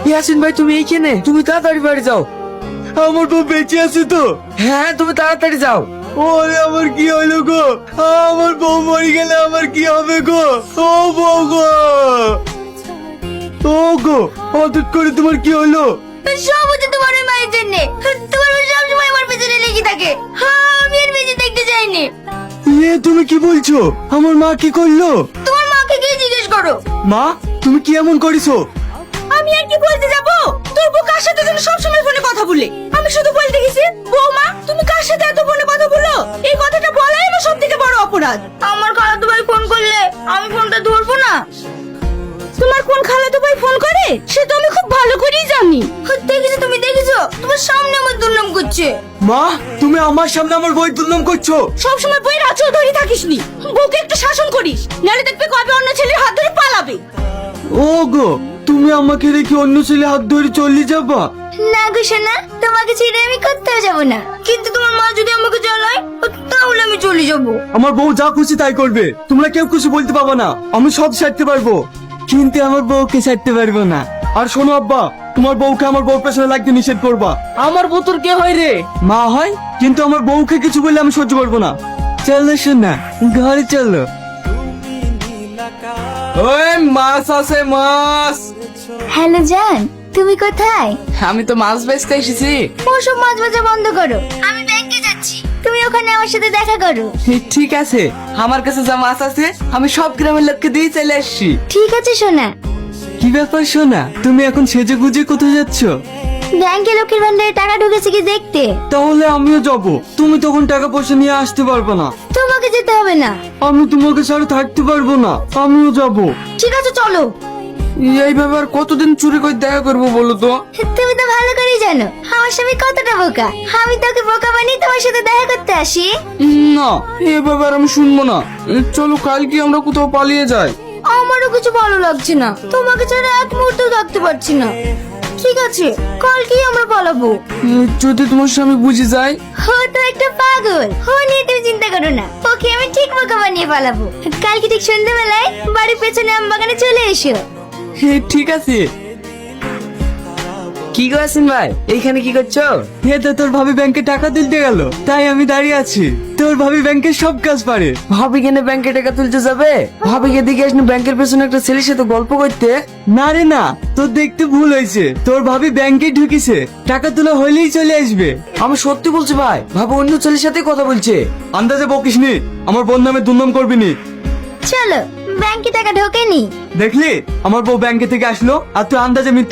ইয়াসিন ভাই তুমি এইখানে, তুমি তাড়াতাড়ি বাড়ি যাও। আমার বউ বেঁচে আছে তো? হ্যাঁ তুমি তাড়াতাড়ি যাও। ওরে আমার কি হলো গো? আমার বউ মরে গেলে আমার কি হবে গো? ও বউ গো, ও গো, হঠাৎ করে তোমার কি হলো? সব হচ্ছে তোমার ওই মায়ের জন্য। তোমার ওই সব সময় আমার পেছনে লেগে থাকে। হ্যাঁ, আমি আর বেঁচে থাকতে চাইনি। এ তুমি কি বলছো? আমার মা কি করলো? তোমার মাকে গিয়ে জিজ্ঞেস করো। মা তুমি কি এমন করেছো? আমি আর কি বলতে যাবো? তোর বউ কার সাথে যেন সবসময় ফোনে কথা বলে। আমি শুধু বলতে গেছি, বৌমা তুমি কার সাথে এত ফোনে কথা বলো? এই কথাটা বলাই আমার সব থেকে বড় অপরাধ। আমার খালাতো ভাই ফোন করলে আমি ফোনটা ধরবো না। তোমার কোন খালাতো ভাই ফোন করে সে তো আমি খুব ভালো করেই জানি। দেখেছো তুমি, দেখেছো তোমার সামনে আমার দুর্নাম করছে। মা তুমি আমার সামনে আমার বই দুর্নাম করছো? সবসময় বইয়ের আঁচল ধরে থাকিস নি, বউকে একটু শাসন করিস, নাহলে দেখবে কবে অন্য ছেলের হাত ধরে পালাবে। ও গো, তুমি আমাকে রেখে অন্য ছেলে হাত ধরে চলে যাবা? না গো সোনা, তোমাকে ছেড়ে আমি কোথাও যাব না। কিন্তু তোমার মা যদি আমাকে জ্বালায় তাহলে আমি চলে যাব। আমার বউ যা খুশি তাই করবে, তোমরা কেউ কিছু বলতে পারবে না। আমি সব ছাড়তে পারবো, কিন্তু আমার বউকে ছাড়তে পারবো না। আর শোনো আব্বা, তোমার বউকে আমার বউর পেছনে লাগতে নিষেধ করবা। আমার বোতর কে হয় রে? মা হয়, কিন্তু আমার বউকে কিছু বললে আমি সহ্য করবো না। চলো শোনা, ঘরে চলো। ওই মাছ আছে, মাছ। হ্যালো জান, তুমি কোথায়? আমি তো মাছ বেচতে এসেছি। ওসব মাছ ভাজা বন্ধ করো, আমি ব্যাংকে যাচ্ছি। তুমি ওখানে আমার সাথে দেখা করো। ঠিক আছে, আমার কাছে যা মাছ আছে আমি সব গ্রামের লোককে দিয়ে চলে আসছি। ঠিক আছে সোনা। কি ব্যাপার সোনা, তুমি এখন সেজে গুজে কোথায় যাচ্ছ? ব্যাংকে লক্ষ্মীর ভান্ডারে টাকা ঢুকেছে কি দেখতে। তাহলে আমিও যাব। তুমি তখন টাকা পয়সা নিয়ে আসতে পারবে না। তোমাকে যেতে হবে না। আমি তোমাকে ছাড়া থাকতে পারবো না, আমিও যাব। ঠিক আছে চলো। এইভাবে আর কতদিন চুরি করে দেখা করবো বলো তো? তুমি তো ভালো করেই জানো আমার স্বামী কতটা বোকা। আমি তোকে বোকা বানিয়ে তোমার সাথে দেখা করতে আসি। না, এভাবে আর আমি শুনবো না। চলো কালকে আমরা কোথাও পালিয়ে যাই। আমারও কিছু ভালো লাগছে না, তোমাকে ছাড়া এক মুহূর্ত থাকতে পারছি না। ঠিক আছে, কালকেই আমরা পালাবো। যদি তোমার স্বামী বুঝে যায়? ও তো একটা পাগল, ও নিয়ে তুমি চিন্তা করো না। ওকে আমি ঠিক বোকা বানিয়ে পালাবো। কালকে ঠিক সন্ধ্যাবেলায় বাড়ির পেছনে আম বাগানে চলে এসো। ঠিক আছে। কি করছেন ভাই, এইখানে কি করছো? হে তো তোর ভাবি ব্যাংকে টাকা তুলতে গেল, তাই আমি দাঁড়িয়ে আছি। তোর ভাবি ব্যাংকের সব কাজ পারে। ভাবি কেন ব্যাংকে টাকা তুলতে যাবে? ভাবিকে দিকে আসলে ব্যাংকের পেছনে একটা ছেলের সাথে গল্প করতে। না রে না, তোর দেখতে ভুল হয়েছে। তোর ভাবি ব্যাংকে ঢুকেছে, টাকা তোলা হইলেই চলে আসবে। আমি সত্যি বলছি ভাই, ভাবি অন্য ছেলের সাথে কথা বলছে। আন্দাজে বকিস নি, আমার বোন নামে দুর্নাম করবি নি। চলো, ব্যাংকে টাকা ঢোকেনি। দেখলি আমার বউ ব্যাংকে থেকে আসলো আর তুই আন্দাজে